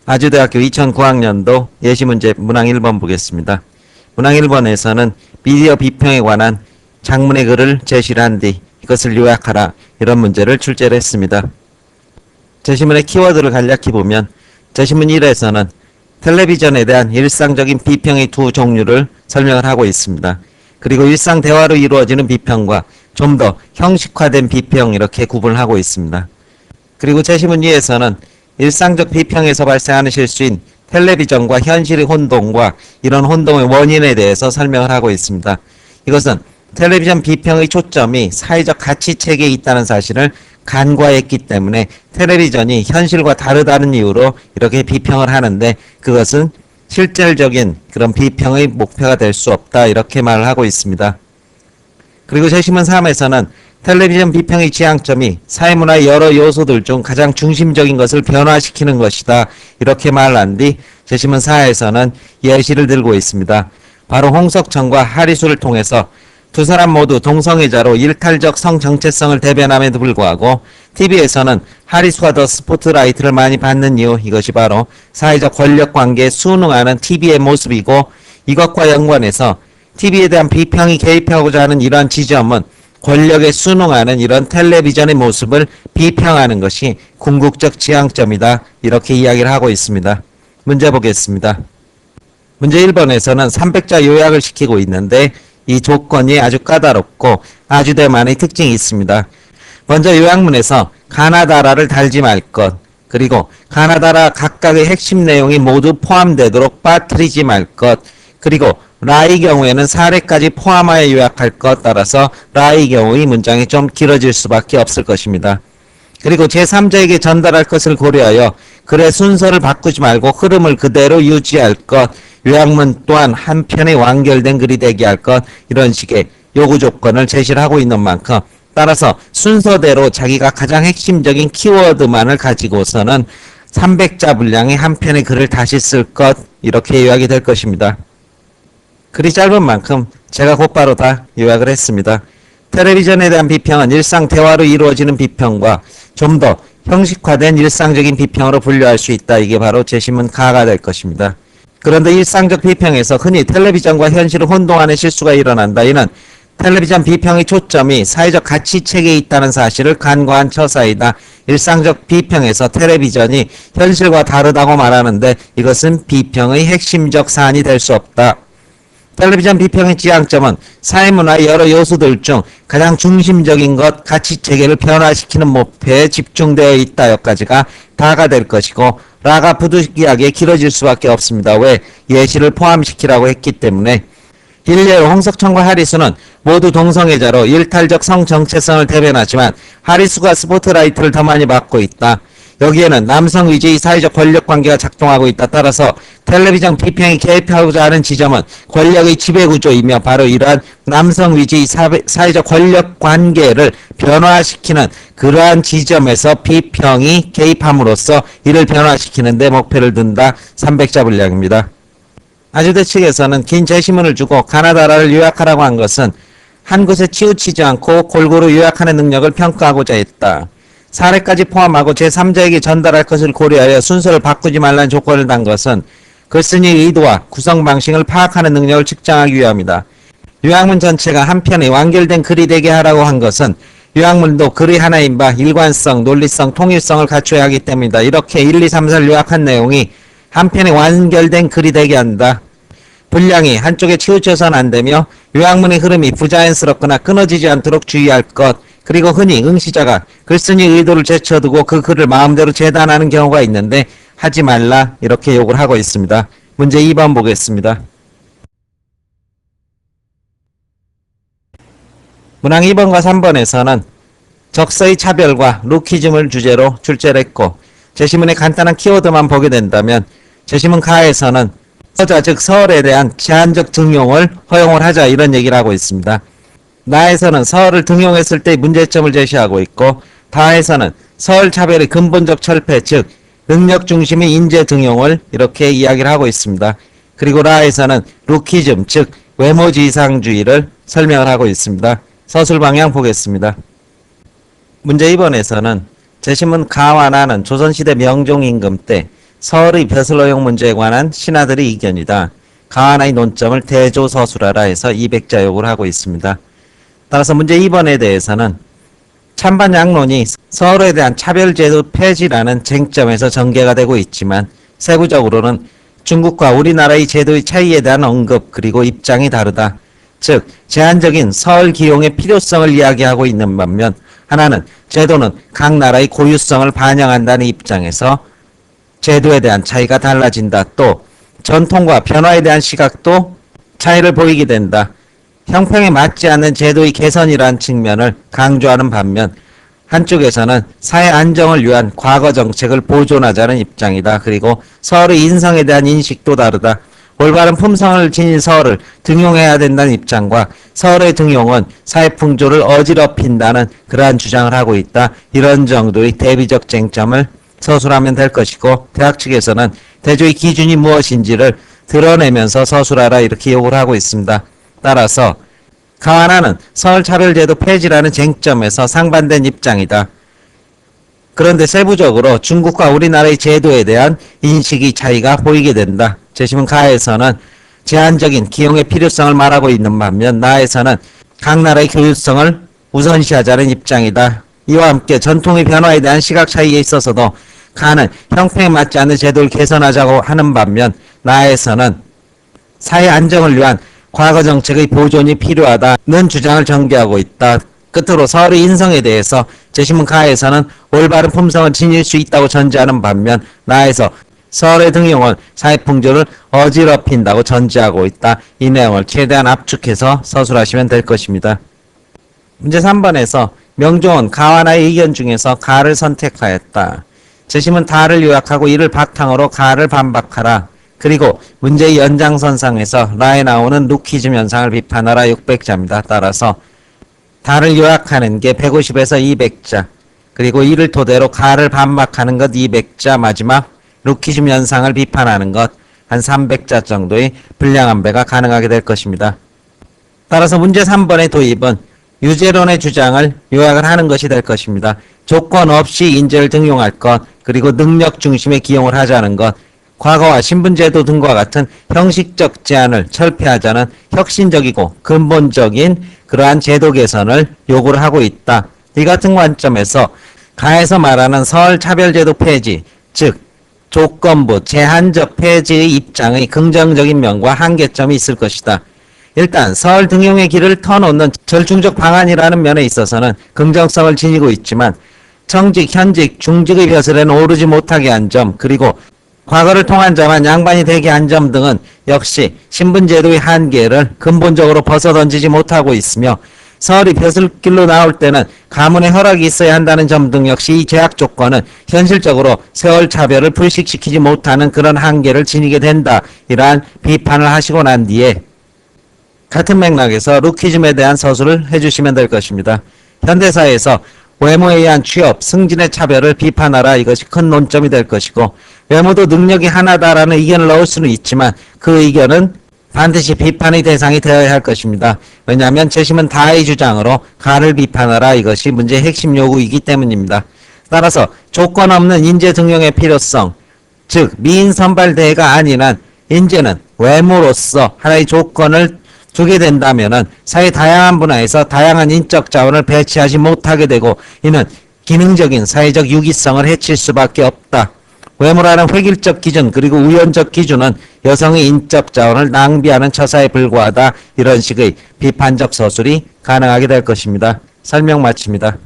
아주대학교 2009학년도 예시문제 문항 1번 보겠습니다. 문항 1번에서는 미디어 비평에 관한 장문의 글을 제시를 한 뒤 이것을 요약하라 이런 문제를 출제를 했습니다. 제시문의 키워드를 간략히 보면 제시문 1에서는 텔레비전에 대한 일상적인 비평의 두 종류를 설명을 하고 있습니다. 그리고 일상 대화로 이루어지는 비평과 좀 더 형식화된 비평 이렇게 구분을 하고 있습니다. 그리고 제시문 2에서는 일상적 비평에서 발생하는 실수인 텔레비전과 현실의 혼동과 이런 혼동의 원인에 대해서 설명을 하고 있습니다. 이것은 텔레비전 비평의 초점이 사회적 가치체계에 있다는 사실을 간과했기 때문에 텔레비전이 현실과 다르다는 이유로 이렇게 비평을 하는데 그것은 실질적인 그런 비평의 목표가 될 수 없다 이렇게 말을 하고 있습니다. 그리고 제시문 3에서는 텔레비전 비평의 지향점이 사회문화의 여러 요소들 중 가장 중심적인 것을 변화시키는 것이다 이렇게 말을 한 뒤 제시문 4에서는 예시를 들고 있습니다. 바로 홍석천과 하리수를 통해서 두 사람 모두 동성애자로 일탈적 성 정체성을 대변함에도 불구하고 TV에서는 하리수가 더 스포트라이트를 많이 받는 이유, 이것이 바로 사회적 권력관계에 순응하는 TV의 모습이고, 이것과 연관해서 TV에 대한 비평이 개입하고자 하는 이러한 지점은 권력에 순응하는 이런 텔레비전의 모습을 비평하는 것이 궁극적 지향점이다 이렇게 이야기를 하고 있습니다. 문제 보겠습니다. 문제 1번에서는 300자 요약을 시키고 있는데 이 조건이 아주 까다롭고 아주대만의 특징이 있습니다. 먼저 요약문에서 가나다라를 달지 말 것, 그리고 가나다라 각각의 핵심 내용이 모두 포함되도록 빠뜨리지 말 것, 그리고 라의 경우에는 사례까지 포함하여 요약할 것 따라서 라의 경우의 문장이 좀 길어질 수밖에 없을 것입니다. 그리고 제3자에게 전달할 것을 고려하여 글의 순서를 바꾸지 말고 흐름을 그대로 유지할 것, 요약문 또한 한 편의 완결된 글이 되게 할 것, 이런 식의 요구 조건을 제시를 하고 있는 만큼 따라서 순서대로 자기가 가장 핵심적인 키워드만을 가지고서는 300자 분량의 한 편의 글을 다시 쓸 것, 이렇게 요약이 될 것입니다. 글이 짧은 만큼 제가 곧바로 다 요약을 했습니다. 텔레비전에 대한 비평은 일상 대화로 이루어지는 비평과 좀 더 형식화된 일상적인 비평으로 분류할 수 있다. 이게 바로 제시문 가가 될 것입니다. 그런데 일상적 비평에서 흔히 텔레비전과 현실을 혼동하는 실수가 일어난다. 이는 텔레비전 비평의 초점이 사회적 가치체계에 있다는 사실을 간과한 처사이다. 일상적 비평에서 텔레비전이 현실과 다르다고 말하는데 이것은 비평의 핵심적 사안이 될 수 없다. 텔레비전 비평의 지향점은 사회문화의 여러 요소들 중 가장 중심적인 것, 가치체계를 변화시키는 목표에 집중되어 있다. 여기까지가 다가 될 것이고 라가 부득이하게 길어질 수밖에 없습니다. 왜? 예시를 포함시키라고 했기 때문에. 일례로 홍석천과 하리수는 모두 동성애자로 일탈적 성 정체성을 대변하지만 하리수가 스포트라이트를 더 많이 받고 있다. 여기에는 남성 위주의 사회적 권력 관계가 작동하고 있다. 따라서 텔레비전 비평이 개입하고자 하는 지점은 권력의 지배구조이며 바로 이러한 남성 위주의 사회적 권력 관계를 변화시키는 그러한 지점에서 비평이 개입함으로써 이를 변화시키는 데 목표를 둔다. 300자 분량입니다. 아주대 측에서는 긴 제시문을 주고 가나다라를 요약하라고 한 것은 한 곳에 치우치지 않고 골고루 요약하는 능력을 평가하고자 했다. 사례까지 포함하고 제3자에게 전달할 것을 고려하여 순서를 바꾸지 말라는 조건을 단 것은 글쓴이의 의도와 구성 방식을 파악하는 능력을 측정하기 위함이다. 요약문 전체가 한 편의 완결된 글이 되게 하라고 한 것은 요약문도 글의 하나인 바 일관성, 논리성, 통일성을 갖춰야 하기 때문이다. 이렇게 1, 2, 3, 4를 요약한 내용이 한 편의 완결된 글이 되게 한다. 분량이 한쪽에 치우쳐서는 안 되며 요약문의 흐름이 부자연스럽거나 끊어지지 않도록 주의할 것, 그리고 흔히 응시자가 글쓴이 의도를 제쳐두고 그 글을 마음대로 재단하는 경우가 있는데 하지 말라 이렇게 요구를 하고 있습니다. 문제 2번 보겠습니다. 문항 2번과 3번에서는 적서의 차별과 루키즘을 주제로 출제를 했고 제시문의 간단한 키워드만 보게 된다면 제시문 가에서는 서자 즉 서얼에 대한 제한적 등용을 허용을 하자 이런 얘기를 하고 있습니다. 나에서는 서얼을 등용했을 때 문제점을 제시하고 있고 다에서는 서얼 차별의 근본적 철폐 즉 능력 중심의 인재 등용을 이렇게 이야기를 하고 있습니다. 그리고 라에서는 루키즘 즉 외모지상주의를 설명을 하고 있습니다. 서술 방향 보겠습니다. 문제 2번에서는 제시문 가와 나는 조선시대 명종 임금 때 서울의 벼슬 허용 문제에 관한 신하들의 의견이다. 가하나의 논점을 대조서술하라 해서 200자 요구를 하고 있습니다. 따라서 문제 2번에 대해서는 찬반 양론이 서울에 대한 차별제도 폐지라는 쟁점에서 전개가 되고 있지만 세부적으로는 중국과 우리나라의 제도의 차이에 대한 언급 그리고 입장이 다르다. 즉 제한적인 서울 기용의 필요성을 이야기하고 있는 반면 하나는 제도는 각 나라의 고유성을 반영한다는 입장에서 제도에 대한 차이가 달라진다. 또 전통과 변화에 대한 시각도 차이를 보이게 된다. 형평에 맞지 않는 제도의 개선이라는 측면을 강조하는 반면 한쪽에서는 사회 안정을 위한 과거 정책을 보존하자는 입장이다. 그리고 서울의 인성에 대한 인식도 다르다. 올바른 품성을 지닌 서울을 등용해야 된다는 입장과 서울의 등용은 사회 풍조를 어지럽힌다는 그러한 주장을 하고 있다. 이런 정도의 대비적 쟁점을 서술하면 될 것이고 대학 측에서는 대조의 기준이 무엇인지를 드러내면서 서술하라 이렇게 요구를 하고 있습니다. 따라서 가하나는 서울차별제도 폐지라는 쟁점에서 상반된 입장이다. 그런데 세부적으로 중국과 우리나라의 제도에 대한 인식의 차이가 보이게 된다. 재심은 가에서는 제한적인 기용의 필요성을 말하고 있는 반면 나에서는 각 나라의 교육성을 우선시하자는 입장이다. 이와 함께 전통의 변화에 대한 시각 차이에 있어서도 가는 형평에 맞지 않는 제도를 개선하자고 하는 반면 나에서는 사회 안정을 위한 과거 정책의 보존이 필요하다는 주장을 전개하고 있다. 끝으로 서울의 인성에 대해서 재심은 가에서는 올바른 품성을 지닐 수 있다고 전제하는 반면 나에서 서울의 등용은 사회 풍조를 어지럽힌다고 전제하고 있다. 이 내용을 최대한 압축해서 서술하시면 될 것입니다. 문제 3번에서 명종은 가와나의 의견 중에서 가를 선택하였다. 재심은 다를 요약하고 이를 바탕으로 가를 반박하라. 그리고 문제의 연장선상에서 라에 나오는 루키즘 현상을 비판하라 600자입니다. 따라서 다를 요약하는 게 150에서 200자 그리고 이를 토대로 가를 반박하는 것 200자 마지막 루키즘 현상을 비판하는 것 한 300자 정도의 분량 배가 가능하게 될 것입니다. 따라서 문제 3번의 도입은 유죄론의 주장을 요약을 하는 것이 될 것입니다. 조건 없이 인재를 등용할 것 그리고 능력 중심의 기용을 하자는 것 과거와 신분제도 등과 같은 형식적 제한을 철폐하자는 혁신적이고 근본적인 그러한 제도 개선을 요구를 하고 있다. 이 같은 관점에서 가에서 말하는 서울 차별제도 폐지, 즉 조건부 제한적 폐지의 입장의 긍정적인 면과 한계점이 있을 것이다. 일단 서울 등용의 길을 터놓는 절충적 방안이라는 면에 있어서는 긍정성을 지니고 있지만 청직, 현직, 중직의 벼슬에는 오르지 못하게 한 점 그리고 과거를 통한 자만 양반이 되게 한 점 등은 역시 신분제도의 한계를 근본적으로 벗어던지지 못하고 있으며 서울이 벼슬길로 나올 때는 가문의 허락이 있어야 한다는 점 등 역시 이 제약 조건은 현실적으로 세월 차별을 불식시키지 못하는 그런 한계를 지니게 된다. 이러한 비판을 하시고 난 뒤에 같은 맥락에서 루키즘에 대한 서술을 해주시면 될 것입니다. 현대사회에서 외모에 의한 취업, 승진의 차별을 비판하라 이것이 큰 논점이 될 것이고 외모도 능력이 하나다라는 의견을 넣을 수는 있지만 그 의견은 반드시 비판의 대상이 되어야 할 것입니다. 왜냐하면 재심은 다의 주장으로 가를 비판하라 이것이 문제의 핵심 요구이기 때문입니다. 따라서 조건 없는 인재 등용의 필요성, 즉 미인 선발 대회가 아닌 한 인재는 외모로서 하나의 조건을 두게 된다면은 사회 다양한 분야에서 다양한 인적 자원을 배치하지 못하게 되고 이는 기능적인 사회적 유기성을 해칠 수밖에 없다. 외모라는 획일적 기준 그리고 우연적 기준은 여성의 인적 자원을 낭비하는 처사에 불과하다. 이런 식의 비판적 서술이 가능하게 될 것입니다. 설명 마칩니다.